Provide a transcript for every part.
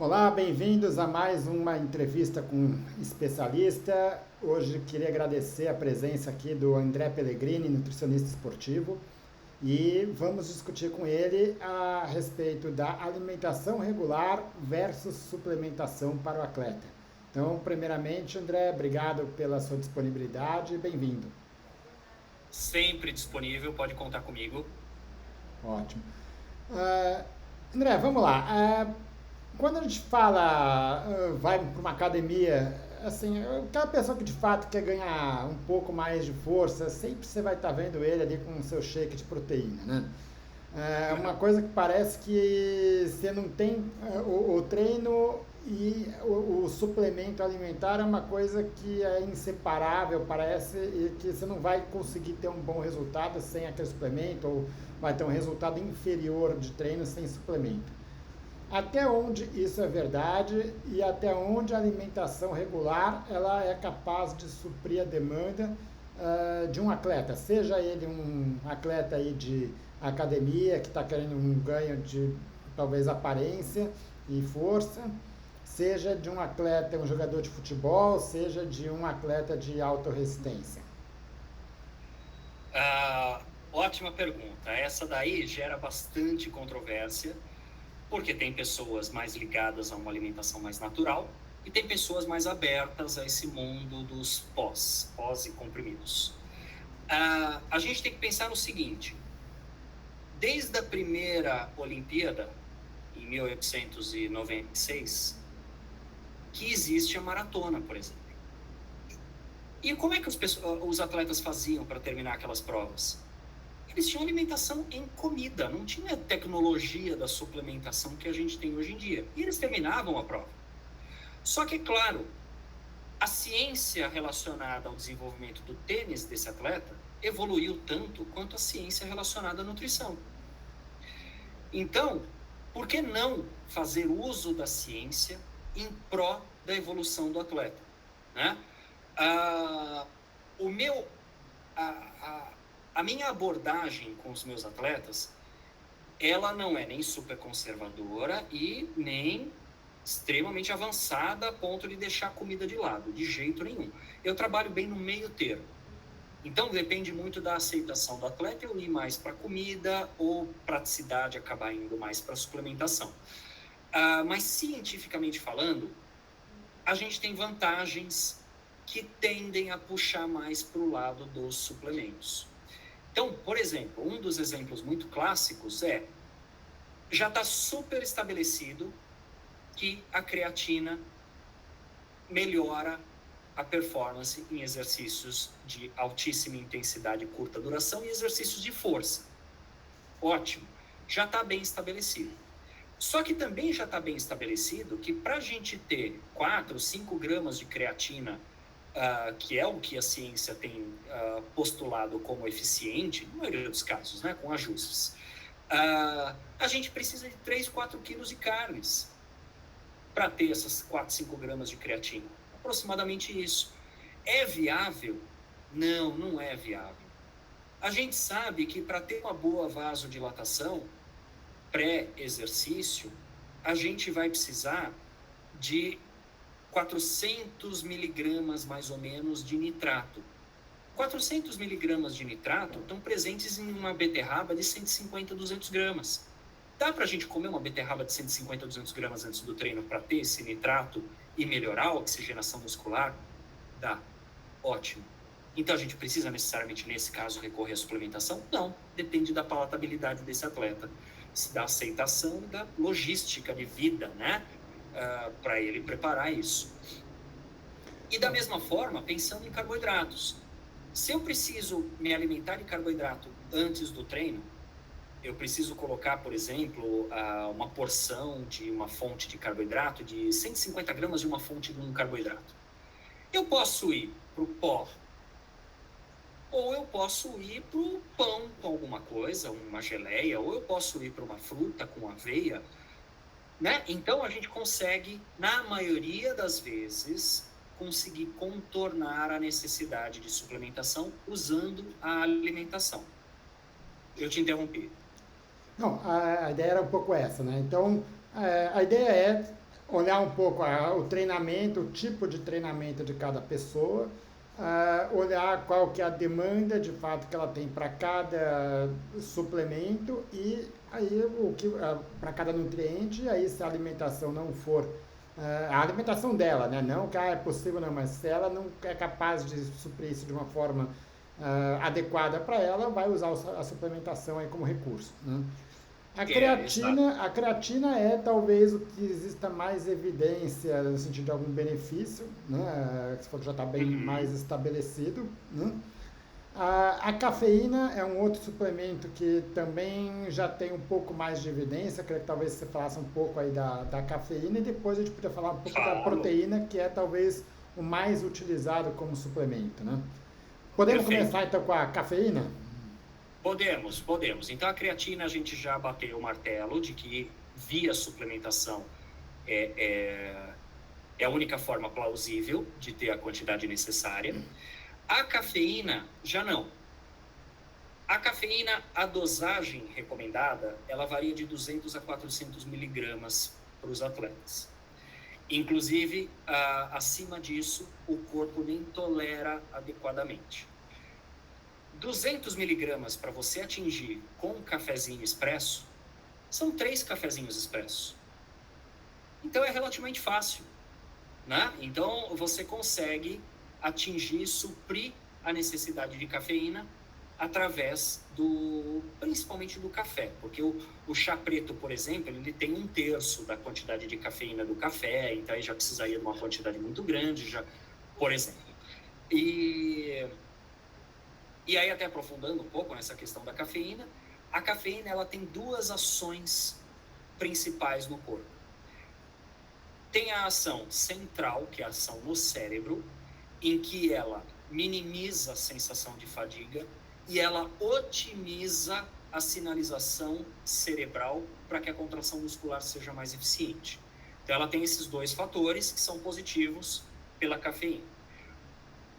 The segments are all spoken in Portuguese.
Olá, bem-vindos a mais uma entrevista com um especialista. Hoje queria agradecer a presença aqui do André Pellegrini, nutricionista esportivo, e vamos discutir com ele a respeito da alimentação regular versus suplementação para o atleta. Então, primeiramente, André, obrigado pela sua disponibilidade e bem-vindo. Sempre disponível, pode contar comigo. Ótimo. Ah, André, vamos lá. Quando a gente fala, vai para uma academia, assim, aquela pessoa que de fato quer ganhar um pouco mais de força, sempre você vai estar vendo ele ali com o seu shake de proteína, né? É uma coisa que parece que você não tem o treino e o suplemento alimentar é uma coisa que é inseparável, parece, e que você não vai conseguir ter um bom resultado sem aquele suplemento, ou vai ter um resultado inferior de treino sem suplemento. Até onde isso é verdade e até onde a alimentação regular ela é capaz de suprir a demanda de um atleta, seja ele um atleta aí de academia que está querendo um ganho de talvez aparência e força, seja de um atleta, um jogador de futebol, seja de um atleta de autorresistência. Ótima pergunta. Essa daí gera bastante controvérsia, porque tem pessoas mais ligadas a uma alimentação mais natural e tem pessoas mais abertas a esse mundo dos pós e comprimidos. A gente tem que pensar no seguinte: desde a primeira Olimpíada, em 1896, que existe a maratona, por exemplo. E como é que os atletas faziam para terminar aquelas provas? Eles tinham alimentação em comida, não tinha tecnologia da suplementação que a gente tem hoje em dia. E eles terminavam a prova. Só que, claro, a ciência relacionada ao desenvolvimento do tênis desse atleta evoluiu tanto quanto a ciência relacionada à nutrição. Então, por que não fazer uso da ciência em pró da evolução do atleta? Né? Ah, o meu, a minha abordagem com os meus atletas, ela não é nem super conservadora e nem extremamente avançada a ponto de deixar a comida de lado, de jeito nenhum. Eu trabalho bem no meio termo. Então, depende muito da aceitação do atleta eu ir mais para comida ou praticidade acabar indo mais para suplementação. Mas, cientificamente falando, a gente tem vantagens que tendem a puxar mais para o lado dos suplementos. Então, por exemplo, um dos exemplos muito clássicos já está super estabelecido que a creatina melhora a performance em exercícios de altíssima intensidade e curta duração e exercícios de força. Ótimo, já está bem estabelecido. Só que também já está bem estabelecido que para a gente ter 4, 5 gramas de creatina, que é o que a ciência tem postulado como eficiente, na maioria dos casos, né, com ajustes, a gente precisa de 3, 4 quilos de carnes para ter essas 4, 5 gramas de creatina. Aproximadamente isso. É viável? Não, não é viável. A gente sabe que para ter uma boa vasodilatação pré-exercício, a gente vai precisar de 400 miligramas, mais ou menos, de nitrato. 400 miligramas de nitrato estão presentes em uma beterraba de 150 a 200 gramas. Dá para a gente comer uma beterraba de 150 a 200 gramas antes do treino para ter esse nitrato e melhorar a oxigenação muscular? Dá. Ótimo. Então a gente precisa necessariamente, nesse caso, recorrer à suplementação? Não. Depende da palatabilidade desse atleta, da aceitação e da logística de vida, né? Para ele preparar isso. E da mesma forma, pensando em carboidratos. Se eu preciso me alimentar de carboidrato antes do treino, eu preciso colocar, por exemplo, uma porção de uma fonte de carboidrato de 150 gramas de uma fonte de um carboidrato. Eu posso ir para o pó, ou eu posso ir para o pão com alguma coisa, uma geleia, ou eu posso ir para uma fruta com aveia, né? Então, a gente consegue, na maioria das vezes, conseguir contornar a necessidade de suplementação usando a alimentação. Eu te interrompi. Não, a ideia era um pouco essa, né? Então, a ideia é olhar um pouco o treinamento, o tipo de treinamento de cada pessoa, olhar qual que é a demanda de fato que ela tem para cada suplemento e aí o que para cada nutriente, e aí se a alimentação não for a alimentação dela, né? Não que é possível não, mas se ela não é capaz de suprir isso de uma forma adequada para ela, vai usar a suplementação aí como recurso, né? A creatina é talvez o que exista mais evidência no sentido de algum benefício, né? Que já está bem mais estabelecido, né? A cafeína é um outro suplemento que também já tem um pouco mais de evidência. Queria que talvez você falasse um pouco aí da cafeína e depois a gente podia falar um pouco da proteína, que é talvez o mais utilizado como suplemento, né? Podemos começar então com a cafeína? Podemos. Então, a creatina, a gente já bateu o martelo de que via suplementação é a única forma plausível de ter a quantidade necessária. A cafeína, já não. A cafeína, a dosagem recomendada, ela varia de 200 a 400 miligramas para os atletas. Inclusive, acima disso, o corpo nem tolera adequadamente. 200 miligramas para você atingir com um cafezinho expresso, são 3 cafezinhos expressos. Então, é relativamente fácil, né? Então, você consegue atingir, suprir a necessidade de cafeína através principalmente do café, porque o chá preto, por exemplo, ele tem 1/3 da quantidade de cafeína do café, então aí já precisaria de uma quantidade muito grande, por exemplo. E aí, até aprofundando um pouco nessa questão da cafeína, a cafeína ela tem 2 ações principais no corpo. Tem a ação central, que é a ação no cérebro, em que ela minimiza a sensação de fadiga e ela otimiza a sinalização cerebral para que a contração muscular seja mais eficiente. Então, ela tem esses 2 fatores que são positivos pela cafeína.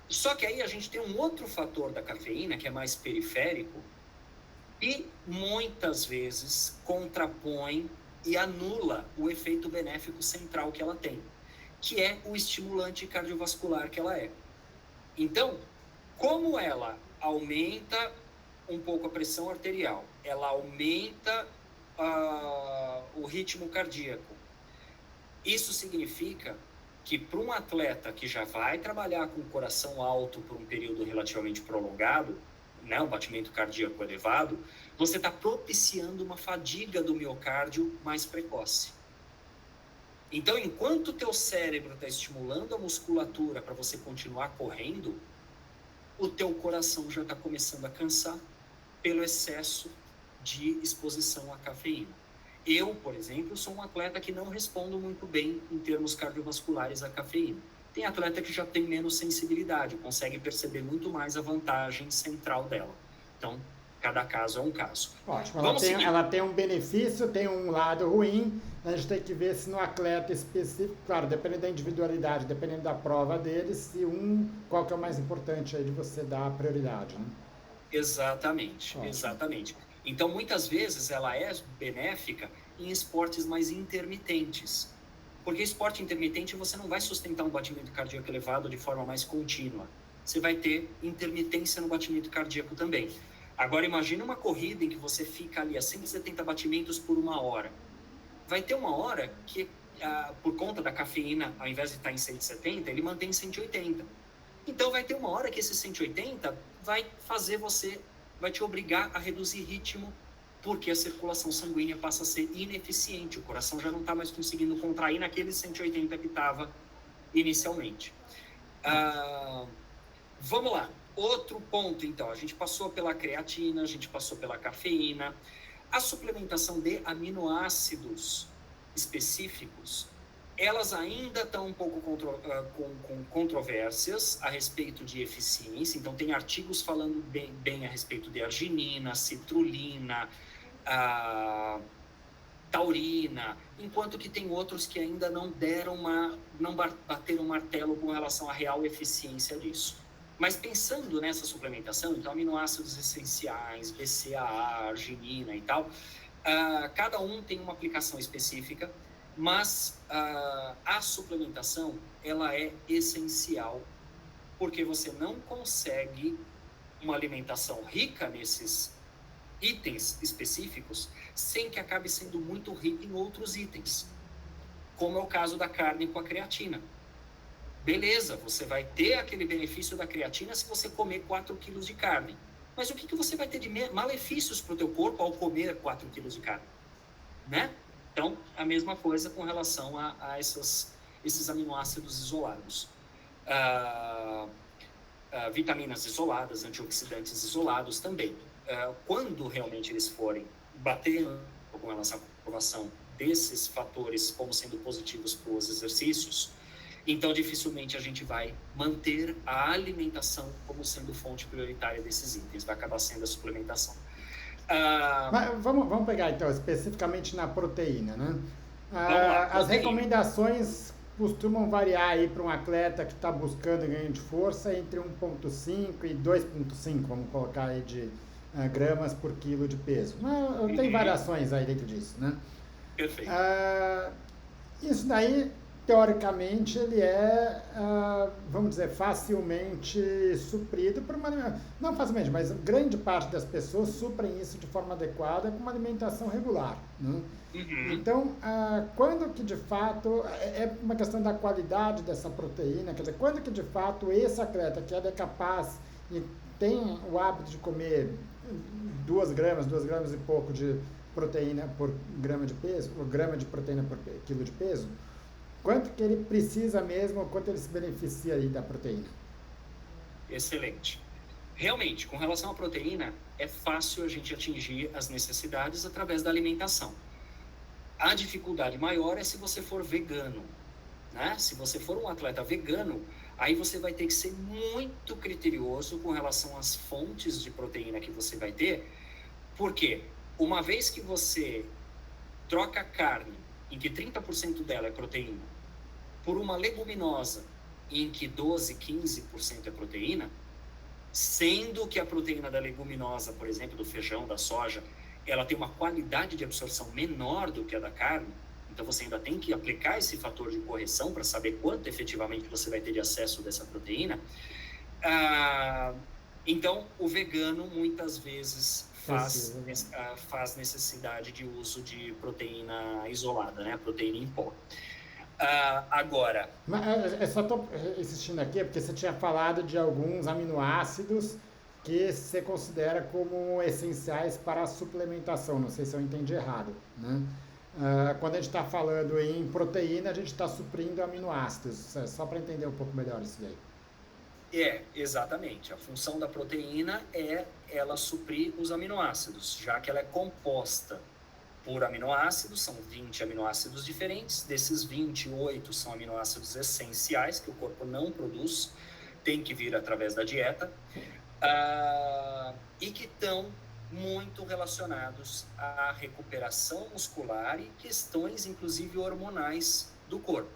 Só que aí a gente tem um outro fator da cafeína, que é mais periférico, e muitas vezes contrapõe e anula o efeito benéfico central que ela tem, que é o estimulante cardiovascular que ela é. Então, como ela aumenta um pouco a pressão arterial, ela aumenta o ritmo cardíaco, isso significa que para um atleta que já vai trabalhar com o coração alto por um período relativamente prolongado, né, um batimento cardíaco elevado, você está propiciando uma fadiga do miocárdio mais precoce. Então, enquanto o teu cérebro está estimulando a musculatura para você continuar correndo, o teu coração já está começando a cansar pelo excesso de exposição à cafeína. Eu, por exemplo, sou um atleta que não respondo muito bem em termos cardiovasculares à cafeína. Tem atleta que já tem menos sensibilidade, consegue perceber muito mais a vantagem central dela. Então, cada caso é um caso. Ótimo, ela tem um benefício, tem um lado ruim, a gente tem que ver se no atleta específico, claro, dependendo da individualidade, dependendo da prova dele, qual que é o mais importante aí de você dar a prioridade, né? Exatamente. Então, muitas vezes, ela é benéfica em esportes mais intermitentes. Porque esporte intermitente, você não vai sustentar um batimento cardíaco elevado de forma mais contínua. Você vai ter intermitência no batimento cardíaco também. Agora, imagine uma corrida em que você fica ali a 170 batimentos por 1 hora. Vai ter uma hora que, por conta da cafeína, ao invés de estar em 170, ele mantém 180. Então, vai ter uma hora que esse 180 vai te obrigar a reduzir ritmo, porque a circulação sanguínea passa a ser ineficiente. O coração já não está mais conseguindo contrair naquele 180 que estava inicialmente. Vamos lá. Outro ponto, então. A gente passou pela creatina, a gente passou pela cafeína. A suplementação de aminoácidos específicos, elas ainda estão um pouco com controvérsias a respeito de eficiência. Então, tem artigos falando bem a respeito de arginina, citrulina, taurina, enquanto que tem outros que ainda não bateram martelo com relação à real eficiência disso. Mas pensando nessa suplementação, então, aminoácidos essenciais, BCAA, arginina e tal, cada um tem uma aplicação específica. Mas a suplementação, ela é essencial, porque você não consegue uma alimentação rica nesses itens específicos sem que acabe sendo muito rica em outros itens, como é o caso da carne com a creatina. Beleza, você vai ter aquele benefício da creatina se você comer 4 quilos de carne. Mas o que você vai ter de malefícios para o teu corpo ao comer 4 quilos de carne? Né? Então, a mesma coisa com relação a esses aminoácidos isolados. Vitaminas isoladas, antioxidantes isolados também. Quando realmente eles forem bater com relação à comprovação desses fatores como sendo positivos para os exercícios, então dificilmente a gente vai manter a alimentação como sendo fonte prioritária desses itens, vai acabar sendo a suplementação. Mas vamos pegar então especificamente na proteína, né? Lá, as recomendações costumam variar aí para um atleta que está buscando ganho de força entre 1,5 e 2,5, vamos colocar aí de gramas por quilo de peso. Tem variações aí dentro disso, né? Perfeito. Isso daí, teoricamente, ele é, vamos dizer, facilmente suprido por uma... Não facilmente, mas grande parte das pessoas suprem isso de forma adequada com uma alimentação regular, né? Então, quando que de fato, é uma questão da qualidade dessa proteína, quer dizer, quando que de fato esse atleta que é capaz e tem o hábito de comer 2 gramas e pouco de proteína por grama de peso, ou grama de proteína por quilo de peso, quanto que ele precisa mesmo, quanto ele se beneficia aí da proteína? Excelente. Realmente, com relação à proteína, é fácil a gente atingir as necessidades através da alimentação. A dificuldade maior é se você for vegano, né? Se você for um atleta vegano, aí você vai ter que ser muito criterioso com relação às fontes de proteína que você vai ter, porque uma vez que você troca carne, em que 30% dela é proteína, por uma leguminosa, em que 12, 15% é proteína, sendo que a proteína da leguminosa, por exemplo, do feijão, da soja, ela tem uma qualidade de absorção menor do que a da carne, então você ainda tem que aplicar esse fator de correção para saber quanto efetivamente você vai ter de acesso dessa proteína. Então, o vegano muitas vezes faz necessidade de uso de proteína isolada, né? Proteína em pó. Agora... Mas eu só estou insistindo aqui porque você tinha falado de alguns aminoácidos que você considera como essenciais para a suplementação. Não sei se eu entendi errado, né? Quando a gente está falando em proteína, a gente está suprindo aminoácidos. Só para entender um pouco melhor isso daí. Exatamente. A função da proteína é ela suprir os aminoácidos, já que ela é composta por aminoácidos, são 20 aminoácidos diferentes, desses 28 são aminoácidos essenciais, que o corpo não produz, tem que vir através da dieta, e que estão muito relacionados à recuperação muscular e questões, inclusive, hormonais do corpo.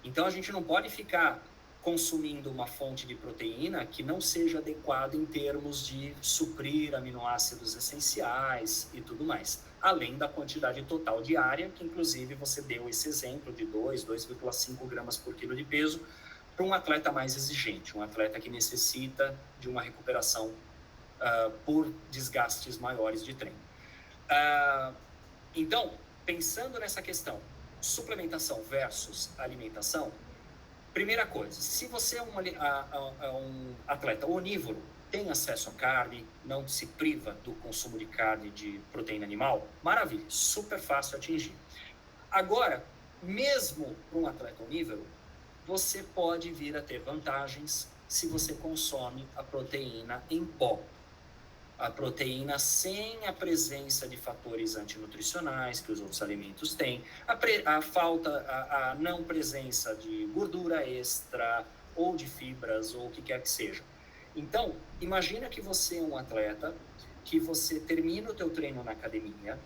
Então, a gente não pode ficar consumindo uma fonte de proteína que não seja adequada em termos de suprir aminoácidos essenciais e tudo mais, além da quantidade total diária, que inclusive você deu esse exemplo de 2,5 gramas por quilo de peso, para um atleta mais exigente, um atleta que necessita de uma recuperação por desgastes maiores de treino. Então, pensando nessa questão, suplementação versus alimentação, primeira coisa, se você é um atleta onívoro, tem acesso a carne, não se priva do consumo de carne de proteína animal, maravilha, super fácil atingir. Agora, mesmo para um atleta onívoro, você pode vir a ter vantagens se você consome a proteína em pó. A proteína sem a presença de fatores antinutricionais que os outros alimentos têm, a não presença de gordura extra ou de fibras ou o que quer que seja. Então, imagina que você é um atleta, que você termina o teu treino na academia,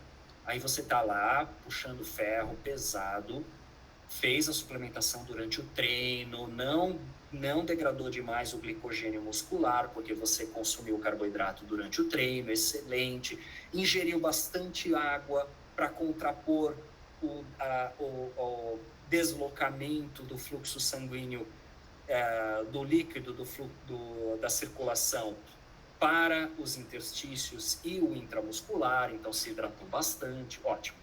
aí você está lá puxando ferro pesado, fez a suplementação durante o treino, não degradou demais o glicogênio muscular, porque você consumiu carboidrato durante o treino, excelente, ingeriu bastante água para contrapor o deslocamento do fluxo sanguíneo do líquido da circulação para os interstícios e o intramuscular, então se hidratou bastante, ótimo.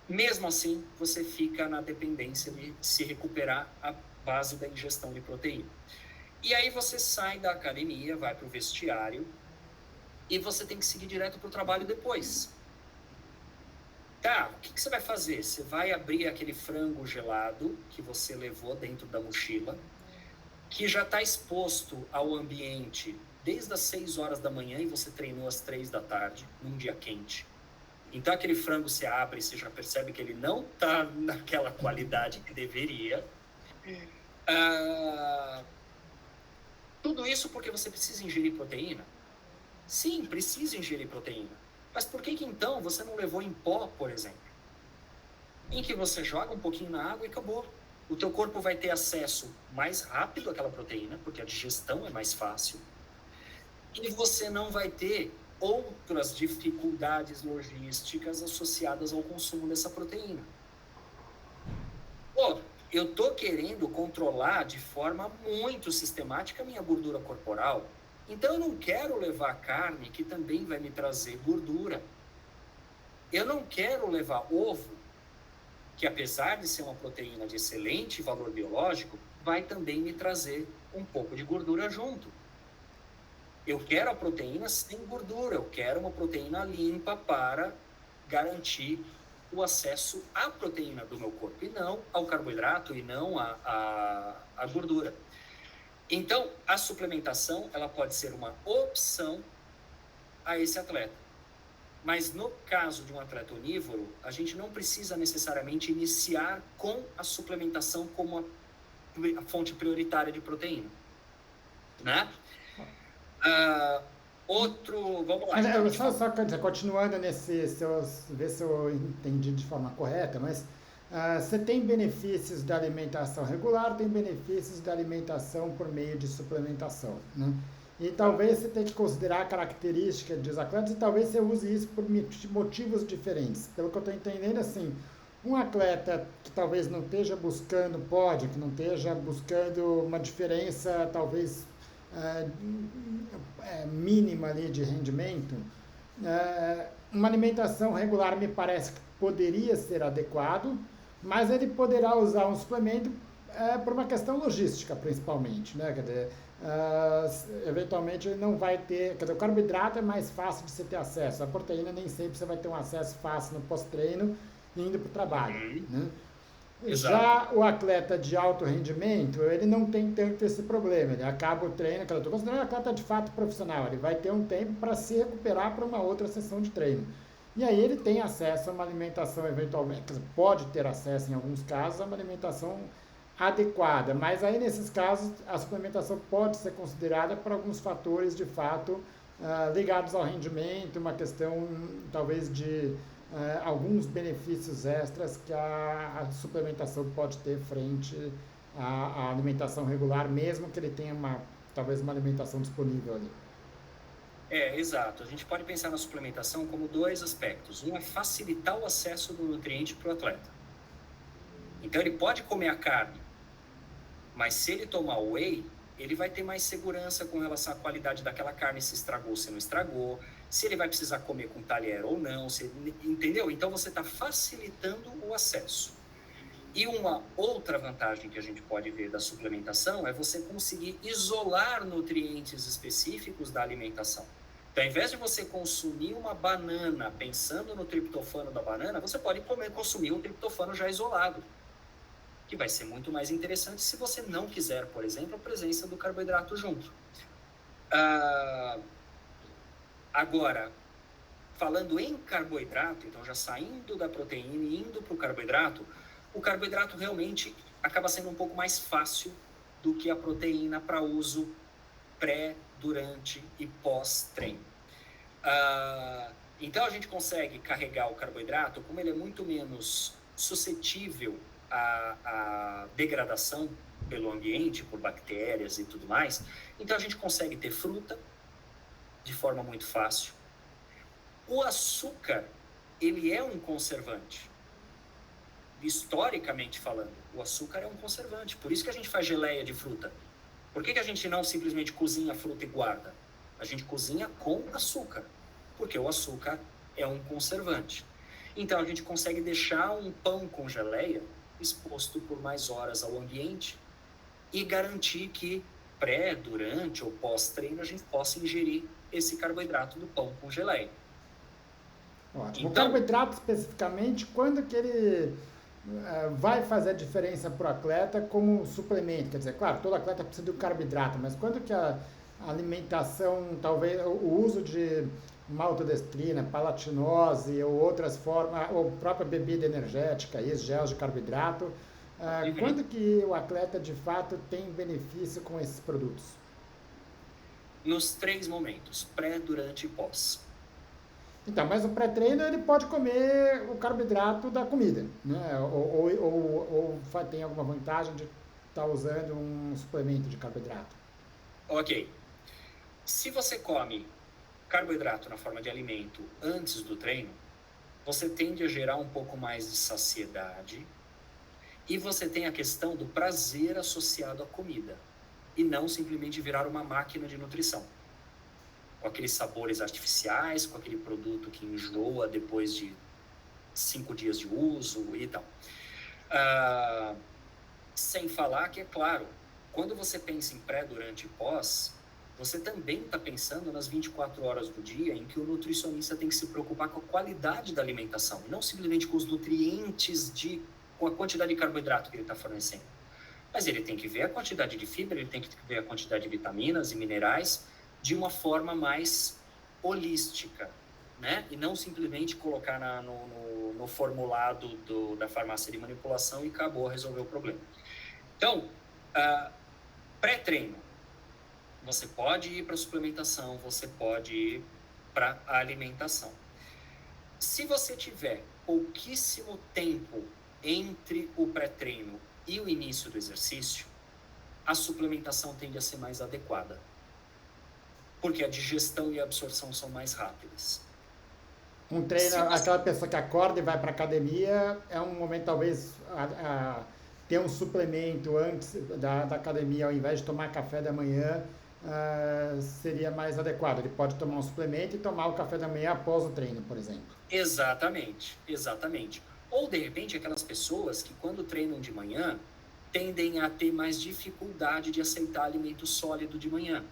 Mesmo assim, você fica na dependência de se recuperar à base da ingestão de proteína. E aí você sai da academia, vai para o vestiário e você tem que seguir direto para o trabalho depois. Tá, o que você vai fazer? Você vai abrir aquele frango gelado que você levou dentro da mochila, que já está exposto ao ambiente desde as 6 horas da manhã e você treinou às 3 da tarde, num dia quente. Então aquele frango você abre e você já percebe que ele não está naquela qualidade que deveria. Tudo isso porque você precisa ingerir proteína? Sim, precisa ingerir proteína. Mas por que então você não levou em pó, por exemplo? Em que você joga um pouquinho na água e acabou. O teu corpo vai ter acesso mais rápido àquela proteína, porque a digestão é mais fácil. E você não vai ter outras dificuldades logísticas associadas ao consumo dessa proteína. Pô, eu estou querendo controlar de forma muito sistemática a minha gordura corporal. Então eu não quero levar carne que também vai me trazer gordura. Eu não quero levar ovo, que apesar de ser uma proteína de excelente valor biológico, vai também me trazer um pouco de gordura junto. Eu quero a proteína sem gordura, eu quero uma proteína limpa para garantir o acesso à proteína do meu corpo, e não ao carboidrato, e não à gordura. Então, a suplementação, ela pode ser uma opção a esse atleta. Mas no caso de um atleta onívoro, a gente não precisa necessariamente iniciar com a suplementação como a fonte prioritária de proteína, né? Vamos lá. Só continuando nesse, ver se eu entendi de forma correta, mas você tem benefícios da alimentação regular, tem benefícios da alimentação por meio de suplementação, né? E talvez você tenha que considerar a característica dos atletas e talvez você use isso por motivos diferentes. Pelo que eu estou entendendo, assim, um atleta que talvez não esteja buscando pódio, que não esteja buscando uma diferença talvez mínima ali de rendimento, uma alimentação regular me parece que poderia ser adequado, mas ele poderá usar um suplemento por uma questão logística, principalmente, né? Quer dizer, eventualmente ele não vai ter, quer dizer, o carboidrato é mais fácil de você ter acesso, a proteína nem sempre você vai ter um acesso fácil no pós-treino indo para o trabalho, né? Já o atleta de alto rendimento, ele não tem tanto esse problema, ele acaba o treino, eu estou considerando um atleta de fato profissional, ele vai ter um tempo para se recuperar para uma outra sessão de treino. E aí ele tem acesso a uma alimentação eventualmente, pode ter acesso em alguns casos a uma alimentação adequada, mas aí nesses casos a suplementação pode ser considerada por alguns fatores de fato ligados ao rendimento, uma questão talvez de alguns benefícios extras que a suplementação pode ter frente à alimentação regular, mesmo que ele tenha talvez uma alimentação disponível ali. Exato. A gente pode pensar na suplementação como 2 aspectos. Um é facilitar o acesso do nutriente para o atleta. Então ele pode comer a carne, mas se ele tomar whey, ele vai ter mais segurança com relação à qualidade daquela carne, se estragou, se não estragou, se ele vai precisar comer com talher ou não, entendeu? Então você está facilitando o acesso. E uma outra vantagem que a gente pode ver da suplementação é você conseguir isolar nutrientes específicos da alimentação. Então, ao invés de você consumir uma banana pensando no triptofano da banana, você pode consumir um triptofano já isolado, que vai ser muito mais interessante se você não quiser, por exemplo, a presença do carboidrato junto. Agora, falando em carboidrato, então já saindo da proteína e indo para o carboidrato realmente acaba sendo um pouco mais fácil do que a proteína para uso pré, durante e pós-treino. Então a gente consegue carregar o carboidrato, como ele é muito menos suscetível à degradação pelo ambiente, por bactérias e tudo mais, então a gente consegue ter fruta de forma muito fácil. O açúcar, ele é um conservante. historicamente falando, o açúcar é um conservante. Por isso que a gente faz geleia de fruta. Por que a gente não simplesmente cozinha a fruta e guarda? A gente cozinha com açúcar, porque o açúcar é um conservante. Então a gente consegue deixar um pão com geleia exposto por mais horas ao ambiente e garantir que pré, durante ou pós-treino a gente possa ingerir esse carboidrato do pão com geleia. Ótimo. O carboidrato especificamente, quando que ele vai fazer a diferença para o atleta como suplemento? Quer dizer, claro, todo atleta precisa de um carboidrato, mas quando que a alimentação, talvez o uso de maltodestrina, palatinose ou outras formas, ou própria bebida energética, gel de carboidrato, quando que o atleta de fato tem benefício com esses produtos? Nos 3 momentos, pré, durante e pós. Então, mas o pré-treino ele pode comer o carboidrato da comida, né? Ou tem alguma vantagem de estar usando um suplemento de carboidrato? Ok. Se você come carboidrato na forma de alimento antes do treino, você tende a gerar um pouco mais de saciedade e você tem a questão do prazer associado à comida e não simplesmente virar uma máquina de nutrição, com aqueles sabores artificiais, com aquele produto que enjoa depois de 5 dias de uso e tal. Sem falar que, é claro, quando você pensa em pré, durante e pós, você também está pensando nas 24 horas do dia em que o nutricionista tem que se preocupar com a qualidade da alimentação, e não simplesmente com os nutrientes, com a quantidade de carboidrato que ele está fornecendo. Mas ele tem que ver a quantidade de fibra, ele tem que ver a quantidade de vitaminas e minerais de uma forma mais holística, né? E não simplesmente colocar no formulado da farmácia de manipulação e acabou, resolveu o problema. Então, pré-treino, você pode ir para a suplementação, você pode ir para a alimentação. Se você tiver pouquíssimo tempo entre o pré-treino e o início do exercício, a suplementação tende a ser mais adequada, porque a digestão e a absorção são mais rápidas. Um treino, aquela pessoa que acorda e vai para a academia, é um momento talvez ter um suplemento antes da academia, ao invés de tomar café da manhã, seria mais adequado. Ele pode tomar um suplemento e tomar o café da manhã após o treino, por exemplo. Exatamente, exatamente. Ou, de repente, aquelas pessoas que, quando treinam de manhã, tendem a ter mais dificuldade de aceitar alimento sólido de manhã.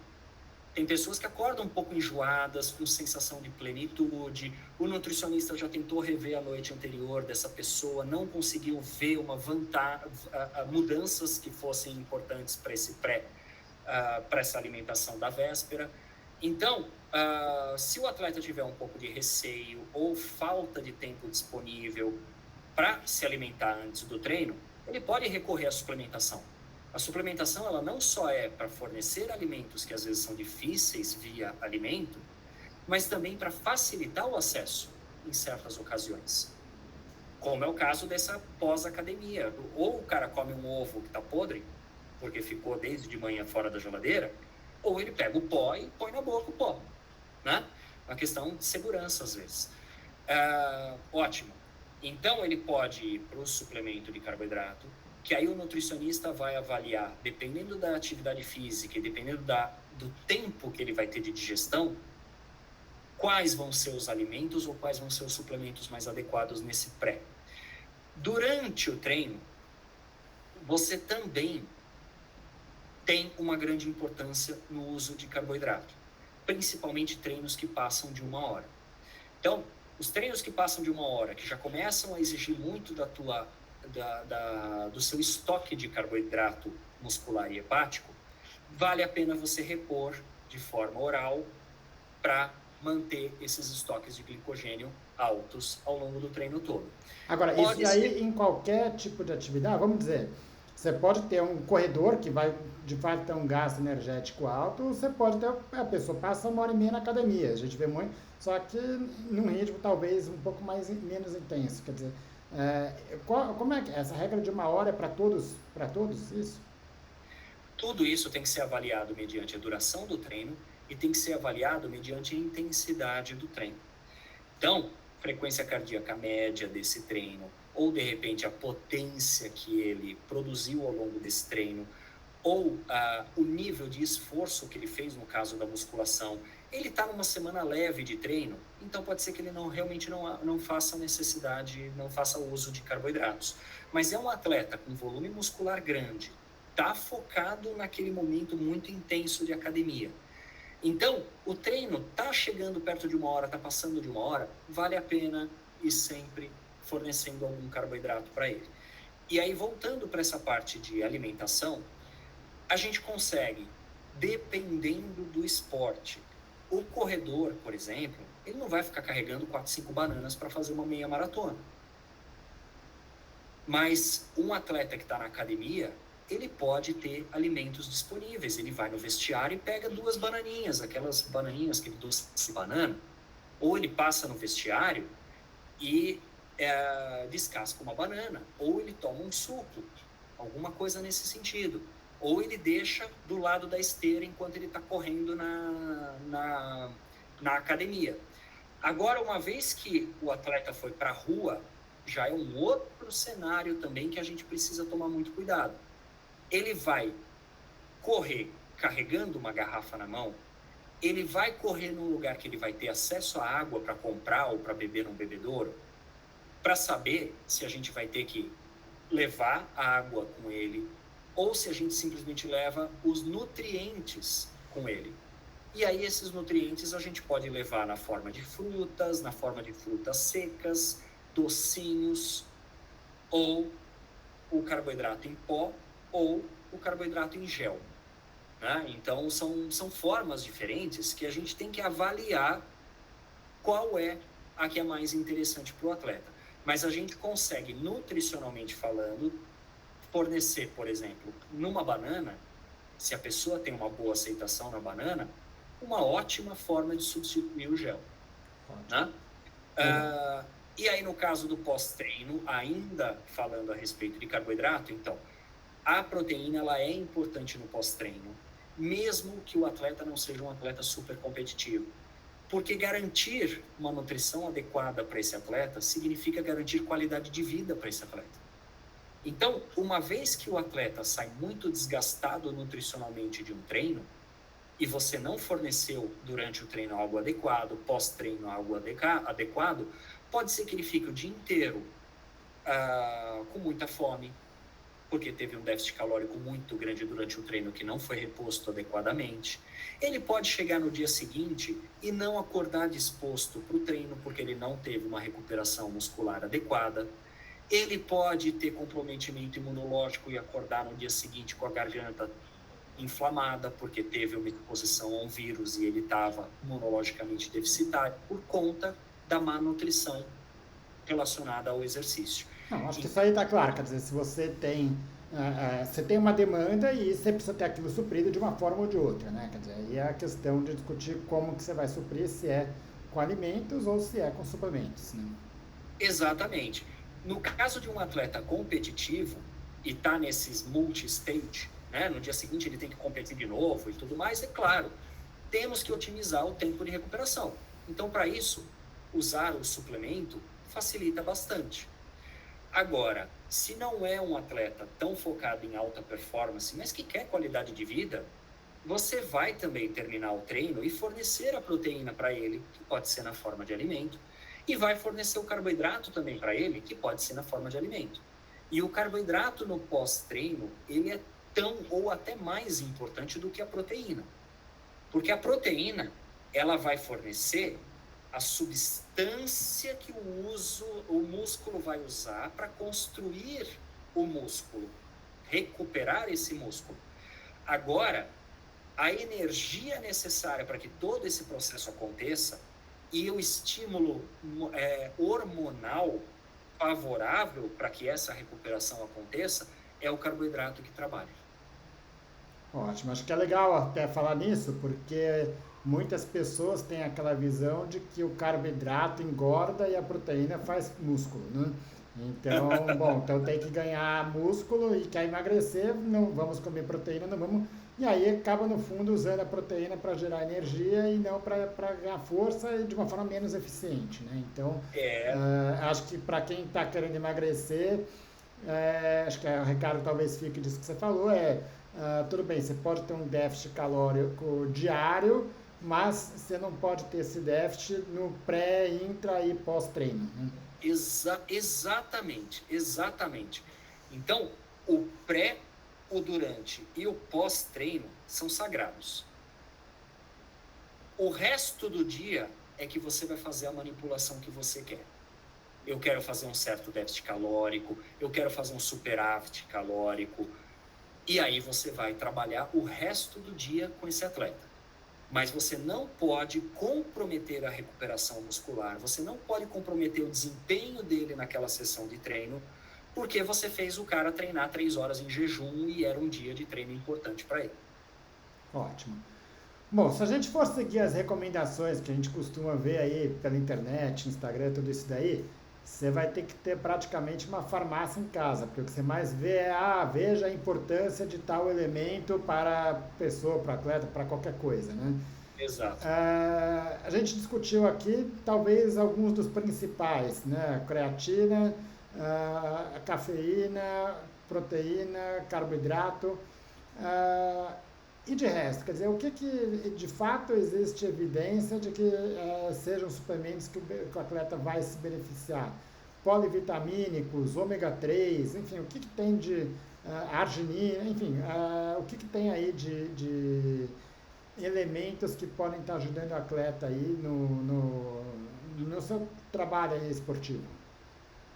Tem pessoas que acordam um pouco enjoadas, com sensação de plenitude. O nutricionista já tentou rever a noite anterior dessa pessoa, não conseguiu ver mudanças que fossem importantes para essa alimentação da véspera. Então, se o atleta tiver um pouco de receio ou falta de tempo disponível para se alimentar antes do treino, ele pode recorrer à suplementação. A suplementação, ela não só é para fornecer alimentos que às vezes são difíceis via alimento, mas também para facilitar o acesso em certas ocasiões. Como é o caso dessa pós-academia. Ou o cara come um ovo que está podre, porque ficou desde de manhã fora da geladeira, ou ele pega o pó e põe na boca o pó, né? Uma questão de segurança, às vezes. Ótimo. Então, ele pode ir para o suplemento de carboidrato, que aí o nutricionista vai avaliar, dependendo da atividade física e dependendo do tempo que ele vai ter de digestão, quais vão ser os alimentos ou quais vão ser os suplementos mais adequados nesse pré. Durante o treino, você também tem uma grande importância no uso de carboidrato, principalmente treinos que passam de 1 hora. Então, os treinos que passam de 1 hora, que já começam a exigir muito do seu estoque de carboidrato muscular e hepático, vale a pena você repor de forma oral para manter esses estoques de glicogênio altos ao longo do treino todo. Agora, isso aí em qualquer tipo de atividade, vamos dizer, você pode ter um corredor que vai de fato ter um gasto energético alto, você pode ter, a pessoa passa 1h30 na academia, a gente vê muito, só que num ritmo talvez um pouco menos intenso, quer dizer, como é que essa regra de 1 hora é para todos isso? Tudo isso tem que ser avaliado mediante a duração do treino e tem que ser avaliado mediante a intensidade do treino. Então, frequência cardíaca média desse treino, ou de repente a potência que ele produziu ao longo desse treino, ou o nível de esforço que ele fez no caso da musculação. Ele está numa semana leve de treino, então pode ser que ele realmente não faça necessidade, não faça uso de carboidratos. Mas é um atleta com volume muscular grande, está focado naquele momento muito intenso de academia. Então, o treino está chegando perto de 1 hora, está passando de 1 hora, vale a pena ir sempre fornecendo algum carboidrato para ele. E aí, voltando para essa parte de alimentação, a gente consegue, dependendo do esporte. O corredor, por exemplo, ele não vai ficar carregando 4, 5 bananas para fazer uma meia maratona. Mas um atleta que está na academia, ele pode ter alimentos disponíveis. Ele vai no vestiário e pega 2 bananinhas, aquelas bananinhas, aquele doce de banana. Ou ele passa no vestiário e descasca uma banana. Ou ele toma um suco, alguma coisa nesse sentido. Ou ele deixa do lado da esteira enquanto ele está correndo na academia. Agora, uma vez que o atleta foi para a rua, já é um outro cenário também que a gente precisa tomar muito cuidado. Ele vai correr carregando uma garrafa na mão, ele vai correr num lugar que ele vai ter acesso à água para comprar ou para beber num bebedouro, para saber se a gente vai ter que levar a água com ele, ou se a gente simplesmente leva os nutrientes com ele. E aí esses nutrientes a gente pode levar na forma de frutas, na forma de frutas secas, docinhos, ou o carboidrato em pó, ou o carboidrato em gel. Né? Então são formas diferentes que a gente tem que avaliar qual é a que é mais interessante para o atleta. Mas a gente consegue, nutricionalmente falando, fornecer, por exemplo, numa banana, se a pessoa tem uma boa aceitação na banana, uma ótima forma de substituir o gel. Né? E aí, no caso do pós-treino, ainda falando a respeito de carboidrato, então, a proteína ela é importante no pós-treino, mesmo que o atleta não seja um atleta super competitivo. Porque garantir uma nutrição adequada para esse atleta significa garantir qualidade de vida para esse atleta. Então, uma vez que o atleta sai muito desgastado nutricionalmente de um treino, e você não forneceu durante o treino algo adequado, pós-treino algo adequado, pode ser que ele fique o dia inteiro com muita fome, porque teve um déficit calórico muito grande durante o treino que não foi reposto adequadamente. Ele pode chegar no dia seguinte e não acordar disposto para o treino, porque ele não teve uma recuperação muscular adequada. Ele pode ter comprometimento imunológico e acordar no dia seguinte com a garganta inflamada, porque teve uma exposição a um vírus e ele estava imunologicamente deficitário por conta da má nutrição relacionada ao exercício. Não, acho que isso aí está claro, quer dizer, se você tem uma demanda e você precisa ter aquilo suprido de uma forma ou de outra, né? Quer dizer, aí é a questão de discutir como que você vai suprir, se é com alimentos ou se é com suplementos, né? Exatamente. No caso de um atleta competitivo e está nesses multi-stage, né? No dia seguinte ele tem que competir de novo e tudo mais, é claro, temos que otimizar o tempo de recuperação. Então, para isso, usar o suplemento facilita bastante. Agora, se não é um atleta tão focado em alta performance, mas que quer qualidade de vida, você vai também terminar o treino e fornecer a proteína para ele, que pode ser na forma de alimento, e vai fornecer o carboidrato também para ele, que pode ser na forma de alimento. E o carboidrato no pós-treino, ele é tão ou até mais importante do que a proteína. Porque a proteína, ela vai fornecer a substância que o músculo vai usar para construir o músculo, recuperar esse músculo. Agora, a energia necessária para que todo esse processo aconteça e o estímulo hormonal favorável para que essa recuperação aconteça é o carboidrato que trabalha. Ótimo, acho que é legal até falar nisso, porque muitas pessoas têm aquela visão de que o carboidrato engorda e a proteína faz músculo, né? Então, bom, então tem que ganhar músculo e quer emagrecer, não vamos comer proteína, não vamos. E aí acaba no fundo usando a proteína para gerar energia e não para ganhar força e de uma forma menos eficiente, né? Então, É, acho que para quem está querendo emagrecer, acho que o recado talvez fique disso que você falou, tudo bem, você pode ter um déficit calórico diário, mas você não pode ter esse déficit no pré, intra e pós-treino, né? exatamente, exatamente. Então, o pré, o durante e o pós-treino são sagrados. O resto do dia é que você vai fazer a manipulação que você quer. Eu quero fazer um certo déficit calórico, eu quero fazer um superávit calórico, e aí você vai trabalhar o resto do dia com esse atleta. Mas você não pode comprometer a recuperação muscular, você não pode comprometer o desempenho dele naquela sessão de treino, porque você fez o cara treinar 3 horas em jejum e era um dia de treino importante para ele. Ótimo. Bom, se a gente for seguir as recomendações que a gente costuma ver aí pela internet, Instagram, tudo isso daí, você vai ter que ter praticamente uma farmácia em casa, porque o que você mais vê veja a importância de tal elemento para a pessoa, para o atleta, para qualquer coisa, né? Exato. A gente discutiu aqui talvez alguns dos principais, né? Creatina, cafeína, proteína, carboidrato. Ah, e de resto, quer dizer, o que, que de fato existe evidência de que sejam suplementos que o atleta vai se beneficiar? Polivitamínicos, ômega 3, enfim, o que, que tem de arginina, enfim, o que, que tem aí de elementos que podem estar ajudando o atleta aí no seu trabalho aí esportivo?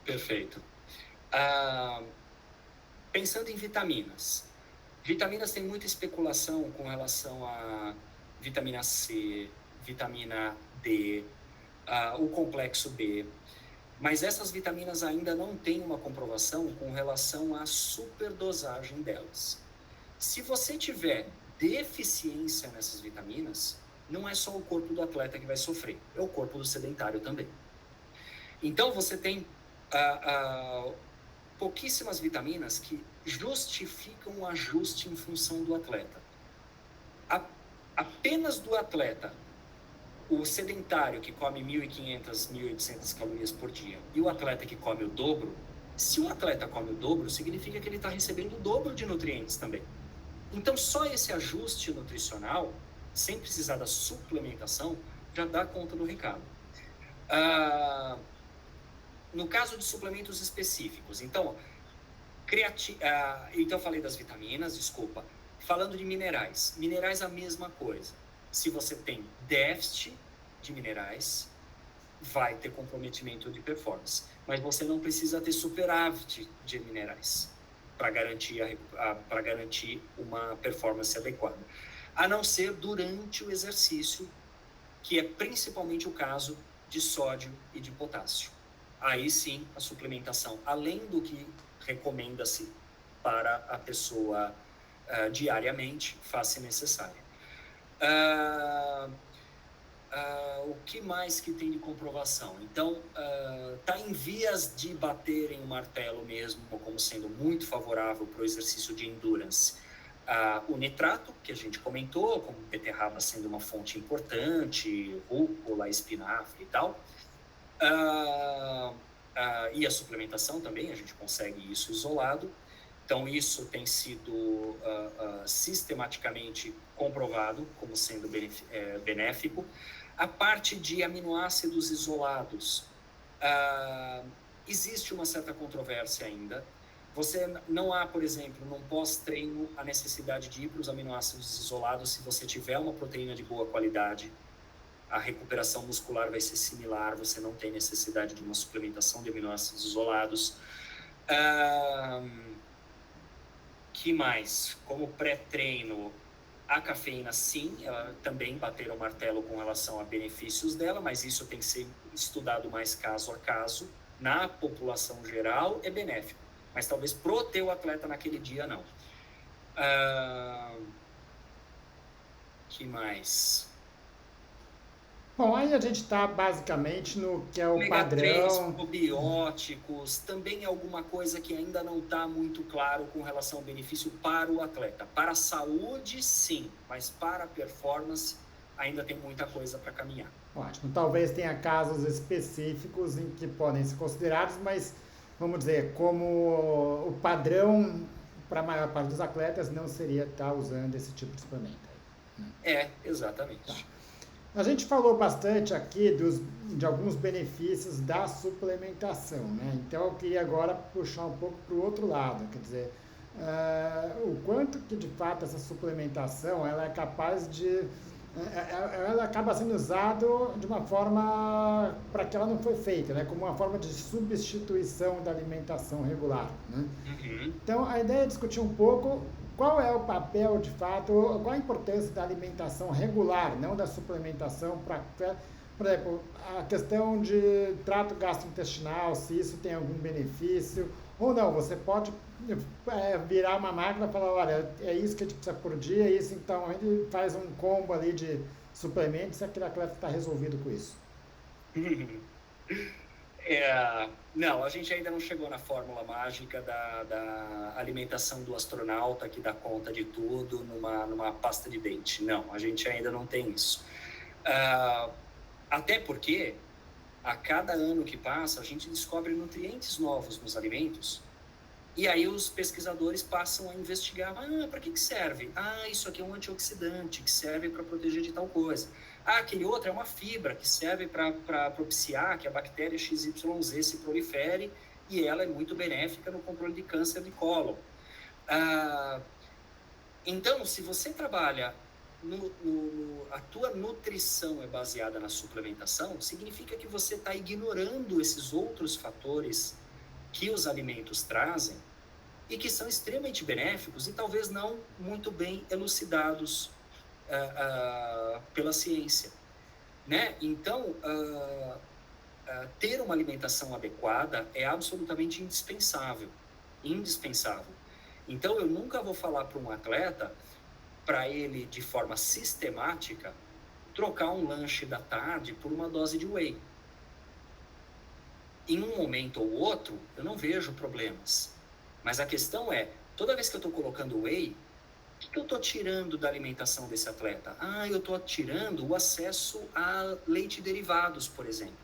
Perfeito. Ah, pensando em vitaminas. Vitaminas tem muita especulação com relação a vitamina C, vitamina D, o complexo B. Mas essas vitaminas ainda não têm uma comprovação com relação à superdosagem delas. Se você tiver deficiência nessas vitaminas, não é só o corpo do atleta que vai sofrer, é o corpo do sedentário também. Então, você tem pouquíssimas vitaminas que justificam o ajuste em função do atleta. Apenas do atleta, o sedentário que come 1.500, 1.800 calorias por dia e o atleta que come o dobro, se o atleta come o dobro, significa que ele está recebendo o dobro de nutrientes também. Então, só esse ajuste nutricional, sem precisar da suplementação, já dá conta do recado. No caso de suplementos específicos, então, então eu falei das vitaminas, desculpa. Falando de minerais, minerais a mesma coisa. Se você tem déficit de minerais, vai ter comprometimento de performance. Mas você não precisa ter superávit de minerais para garantir uma performance adequada. A não ser durante o exercício, que é principalmente o caso de sódio e de potássio. Aí sim, a suplementação, além do que recomenda-se para a pessoa diariamente, faz-se necessária. O que mais que tem de comprovação? Então, está em vias de baterem o martelo mesmo, como sendo muito favorável para o exercício de endurance. O nitrato, que a gente comentou, como beterraba sendo uma fonte importante, rúcula, espinafre e tal. E a suplementação também, a gente consegue isso isolado. Então, isso tem sido sistematicamente comprovado como sendo benéfico. A parte de aminoácidos isolados, existe uma certa controvérsia ainda. Não há, por exemplo, num pós-treino, a necessidade de ir para os aminoácidos isolados se você tiver uma proteína de boa qualidade. A recuperação muscular vai ser similar, você não tem necessidade de uma suplementação de aminoácidos isolados. Que mais? Como pré-treino, a cafeína, sim, ela também bateram o martelo com relação a benefícios dela, mas isso tem que ser estudado mais caso a caso. Na população geral, é benéfico, mas talvez pro teu atleta naquele dia, não. Que mais? Bom, aí a gente está basicamente no que é o Ômega 3, padrão. probióticos, também é alguma coisa que ainda não está muito claro com relação ao benefício para o atleta. Para a saúde, sim, mas para a performance, ainda tem muita coisa para caminhar. Ótimo. Talvez tenha casos específicos em que podem ser considerados, mas vamos dizer, como o padrão para a maior parte dos atletas não seria estar usando esse tipo de suplemento. Tá. Exatamente. A gente falou bastante aqui de alguns benefícios da suplementação, né? Então eu queria agora puxar um pouco para o outro lado, quer dizer, o quanto que de fato essa suplementação ela é capaz de ela acaba sendo usada de uma forma para que ela não foi feita, né? Como uma forma de substituição da alimentação regular, né? Uhum. Então, a ideia é discutir um pouco qual é o papel, de fato, qual a importância da alimentação regular, não da suplementação, para, por exemplo, a questão de trato gastrointestinal, se isso tem algum benefício, ou não, você pode virar uma máquina e falar, olha, é isso que a gente precisa por dia, é isso, então a gente faz um combo ali de suplementos e aquele atleta está resolvido com isso. Não, a gente ainda não chegou na fórmula mágica da alimentação do astronauta que dá conta de tudo numa pasta de dente. Não, a gente ainda não tem isso. Até porque, a cada ano que passa, a gente descobre nutrientes novos nos alimentos e aí os pesquisadores passam a investigar. Para que serve? Isso aqui é um antioxidante que serve para proteger de tal coisa. Aquele outro é uma fibra que serve para propiciar que a bactéria XYZ se prolifere e ela é muito benéfica no controle de câncer de cólon. Então, se você trabalha, a tua nutrição é baseada na suplementação, significa que você está ignorando esses outros fatores que os alimentos trazem e que são extremamente benéficos e talvez não muito bem elucidados pela ciência, né? Então, ter uma alimentação adequada é absolutamente indispensável, indispensável. Então, eu nunca vou falar para um atleta, para ele, de forma sistemática, trocar um lanche da tarde por uma dose de whey. Em um momento ou outro, eu não vejo problemas. Mas a questão é, toda vez que eu estou colocando whey, o que eu estou tirando da alimentação desse atleta? Eu estou tirando o acesso a leite derivados, por exemplo.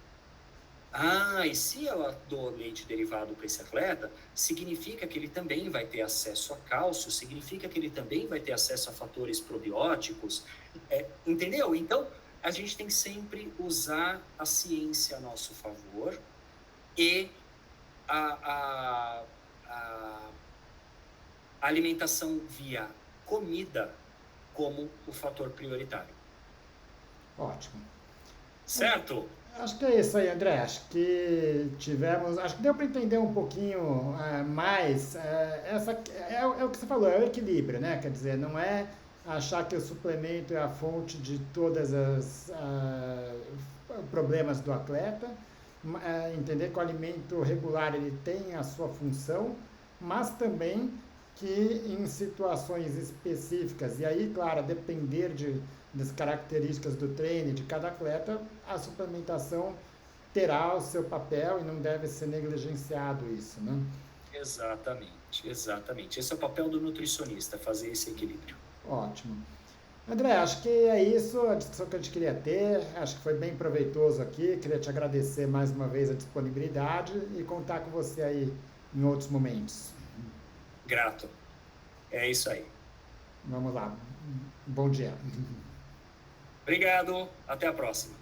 E se eu dou leite derivado para esse atleta, significa que ele também vai ter acesso a cálcio, significa que ele também vai ter acesso a fatores probióticos, entendeu? Então, a gente tem que sempre usar a ciência a nosso favor e a alimentação via comida como o fator prioritário. Ótimo. Certo? Acho que é isso aí, André. Acho que deu para entender um pouquinho mais. É o que você falou, é o equilíbrio, né? Quer dizer, não é achar que o suplemento é a fonte de todas as problemas do atleta, entender que o alimento regular ele tem a sua função, mas também que em situações específicas, e aí, claro, depender das características do treino de cada atleta, a suplementação terá o seu papel e não deve ser negligenciado isso, né? Exatamente. Esse é o papel do nutricionista, fazer esse equilíbrio. Ótimo. André, acho que é isso a discussão que a gente queria ter. Acho que foi bem proveitoso aqui. Queria te agradecer mais uma vez a disponibilidade e contar com você aí em outros momentos. Grato. É isso aí. Vamos lá. Bom dia. Obrigado. Até a próxima.